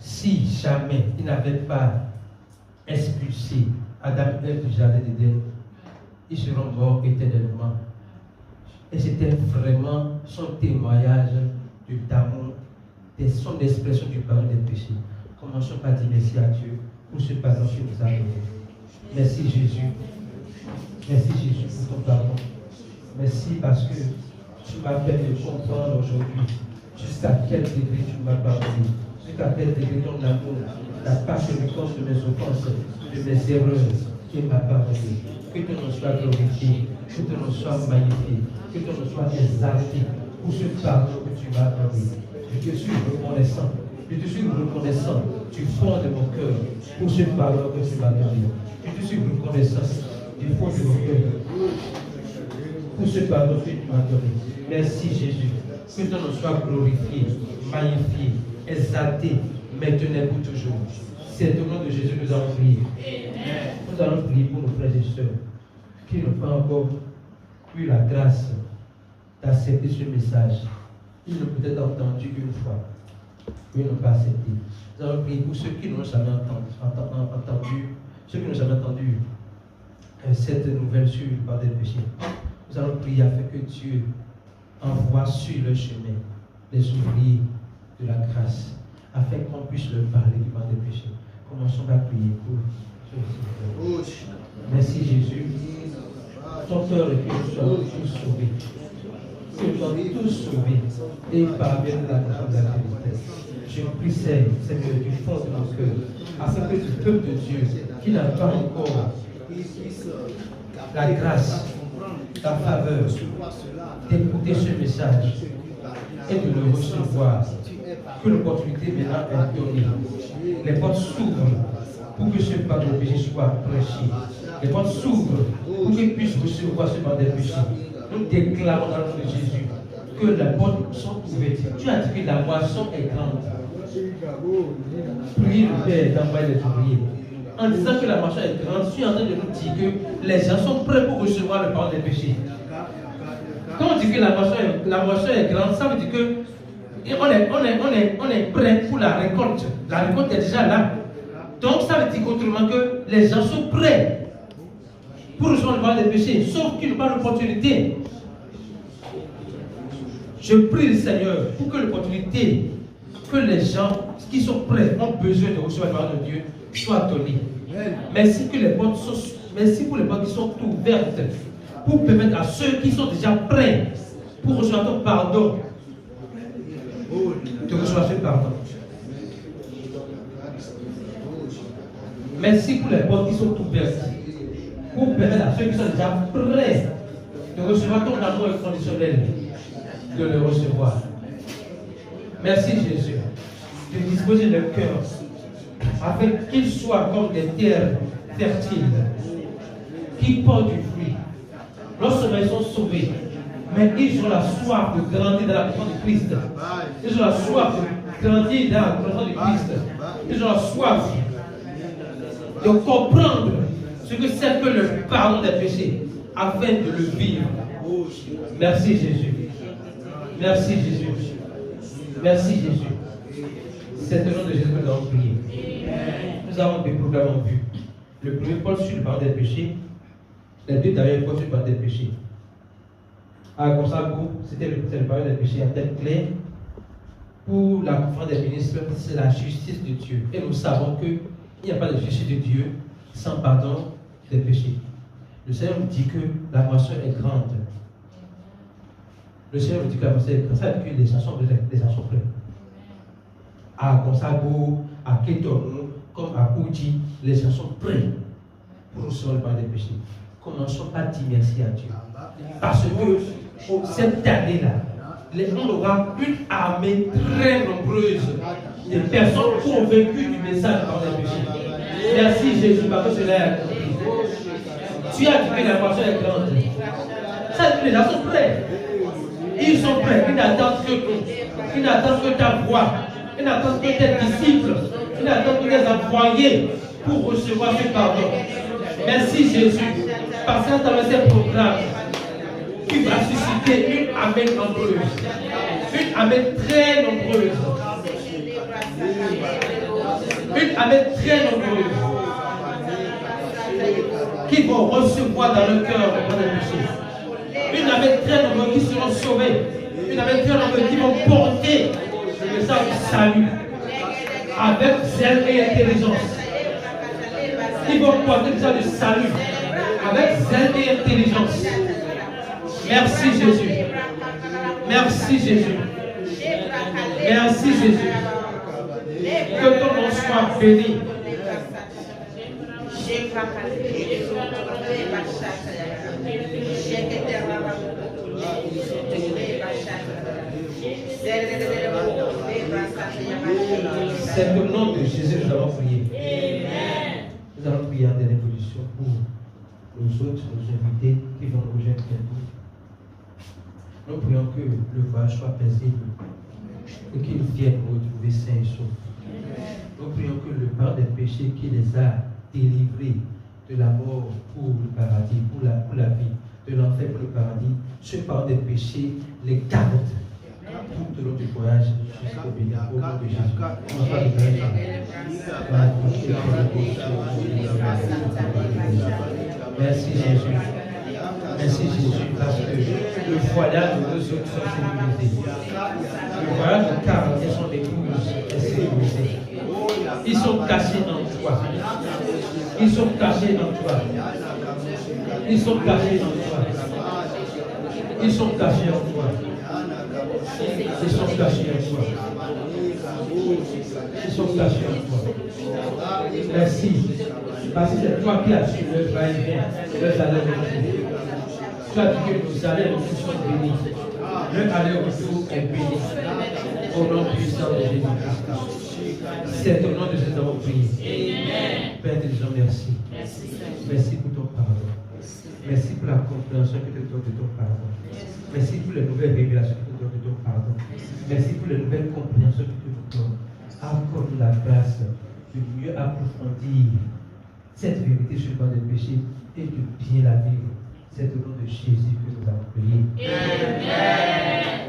si jamais il n'avait pas expulsé Adam et Ève du jardin d'Éden, ils seront morts éternellement. Et c'était vraiment son témoignage d'amour, son expression du pardon des péchés. Commençons par dire merci à Dieu pour ce pardon qu'il nous a donné. Merci Jésus. Merci Jésus pour ton pardon. Merci parce que tu m'as permis de comprendre aujourd'hui jusqu'à quel degré tu m'as pardonné, jusqu'à quel degré ton amour n'a pas tenu compte de mes offenses, de mes erreurs. Tu m'as pardonné. Que ton nom soit glorifié, que ton nom soit magnifié, que ton nom soit exalté pour ce pardon que tu m'as donné. Je te suis reconnaissant. Je te suis reconnaissant du fond de mon cœur pour ce pardon que tu m'as donné. Je te suis reconnaissant du fond de mon cœur pour ce pardon que tu m'as donné. Merci Jésus. Que ton nom soit glorifié, magnifié, exalté, maintenant et pour toujours. C'est au nom de Jésus que nous allons prier. Nous allons prier pour nos frères et sœurs qui n'ont pas encore eu la grâce d'accepter ce message. Ils l'ont peut-être entendu une fois, mais ils n'ont pas accepté. Nous allons prier pour ceux qui n'ont jamais entendu, ceux qui n'ont jamais entendu cette nouvelle sur le pardon des péchés. Nous allons prier afin que Dieu envoie sur le chemin les ouvriers de la grâce, afin qu'on puisse leur parler du pardon des péchés. Commençons par prier pour ceux-ci. Merci Jésus. Ton cœur est que nous soyons tous sauvés. Que nous soyons tous sauvés et parvenir à la grâce de la vérité. Je prie, Seigneur, du fond de mon cœur, afin que le peuple de Dieu, qui n'a pas encore la grâce, la faveur d'écouter ce message et de le recevoir, que l'opportunité maintenant est donnée. Les portes s'ouvrent pour que ce pardon des péchés soit prêché. Les portes s'ouvrent pour qu'ils puissent recevoir ce pardon des péchés. Nous déclarons dans le nom de Jésus que les portes sont ouvertes. Tu as dit que la moisson est grande. Priez le Père d'envoyer les ouvriers. En disant que la moisson est grande, je suis en train de nous dire que les gens sont prêts pour recevoir le pardon des péchés. Quand on dit que la moisson est grande, ça veut dire que on est prêt pour la récolte. La récolte est déjà là. Donc ça veut dire autrement que les gens sont prêts pour recevoir le pardon des péchés, sauf qu'ils n'ont pas l'opportunité. Je prie le Seigneur pour que l'opportunité, que les gens qui sont prêts, ont besoin de recevoir le pardon de Dieu, soit donnée. Merci pour les portes qui sont ouvertes pour permettre à ceux qui sont déjà prêts pour recevoir ton pardon de recevoir ce pardon. Merci pour les portes qui sont ouvertes pour permettre à ceux qui sont déjà prêts de recevoir ton amour inconditionnel de le recevoir. Merci Jésus de disposer le cœur afin qu'ils soient comme des terres fertiles qui portent du fruit. Non seulement ils sont sauvés, mais ils ont la soif de grandir dans la connaissance du Christ. Ils ont la soif de grandir dans la connaissance du Christ. Ils ont la soif de comprendre ce que c'est que le pardon des péchés afin de le vivre. Merci Jésus. Merci Jésus. Merci Jésus. C'est au nom de Jésus que nous avons prié. Nous avons des programmes en vue. Le premier porte sur le pardon des péchés. Les deux derniers portent sur le pardon des péchés. À Gonzago, c'était le pardon des péchés à tête claire. Pour la conférence des ministres, c'est la justice de Dieu. Et nous savons qu'il n'y a pas de justice de Dieu sans pardon des péchés. Le Seigneur nous dit que la moisson est grande. Le Seigneur nous dit que la moisson est grande. Ça veut dire que les gens sont prêts. À Gonzago, à Ketonou, comme à Oudji, les gens sont prêts pour recevoir le pardon des péchés. Commençons par dire merci à Dieu. Parce que cette année-là, on aura une armée très nombreuse de personnes convaincues du message du pardon des péchés. Merci Jésus, parce que cela est accompli. Tu as dit que la moisson est grande. Ça veut dire que les gens sont prêts. Ils sont prêts. Ils n'attendent que nous. Ils n'attendent que ta voix. Ils n'attendent que tes disciples. Ils n'attendent que les envoyés pour recevoir ce pardon. Merci Jésus. Parce qu'à travers ces programmes, tu vas susciter une armée nombreuse. Une armée très nombreuse. Une amen très nombreuse. Qui vont recevoir dans le cœur le pardon des péchés. Une amen très nombreuse qui seront sauvés. Une amen très nombreuse qui vont porter le message du salut. Avec zèle et intelligence. Qui vont porter le message du salut. Avec zèle et intelligence. Merci Jésus. Merci Jésus. Merci Jésus. Que ton nom soit béni. C'est au nom de Jésus que nous allons prier. Nous allons prier en dernière position pour nos autres, nos invités qui vont nous rejoindre bientôt. Nous prions que le voyage soit paisible et qu'ils viennent nous retrouver sains et saufs. Nous prions que le pardon des péchés qui les a délivrés de la mort pour le paradis, pour la vie, de l'enfer pour le paradis, ce pardon des péchés les garde tout au long du voyage jusqu'au béni, au nom de Jésus. Merci Jésus. Merci Jésus, parce que le voyage de nos autres sont sécurisés. Le voyage de Carl et son épouse est sécurisé. Ils sont cachés en toi. Ils sont cachés en toi. Ils sont cachés en toi. Ils sont cachés en toi. Ils sont cachés en toi. Ils sont cachés en toi. Merci. Parce que c'est toi qui as su le va-et-vient, le aller-retour. Tu as dit que nous allers-retour sont bénis. Le aller-retour est béni. Au nom puissant de Jésus-Christ. C'est au nom de Jésus que nous avons prié. Père intelligent, merci. Merci pour ton pardon. Merci pour la compréhension que tu donnes de ton pardon. Merci pour les nouvelles révélations que tu donnes de ton pardon. Merci pour les nouvelles compréhensions que tu nous donnes. Accorde la grâce de mieux approfondir cette vérité sur le pardon des péchés et de bien la vivre. C'est au nom de Jésus que nous avons prié. Amen.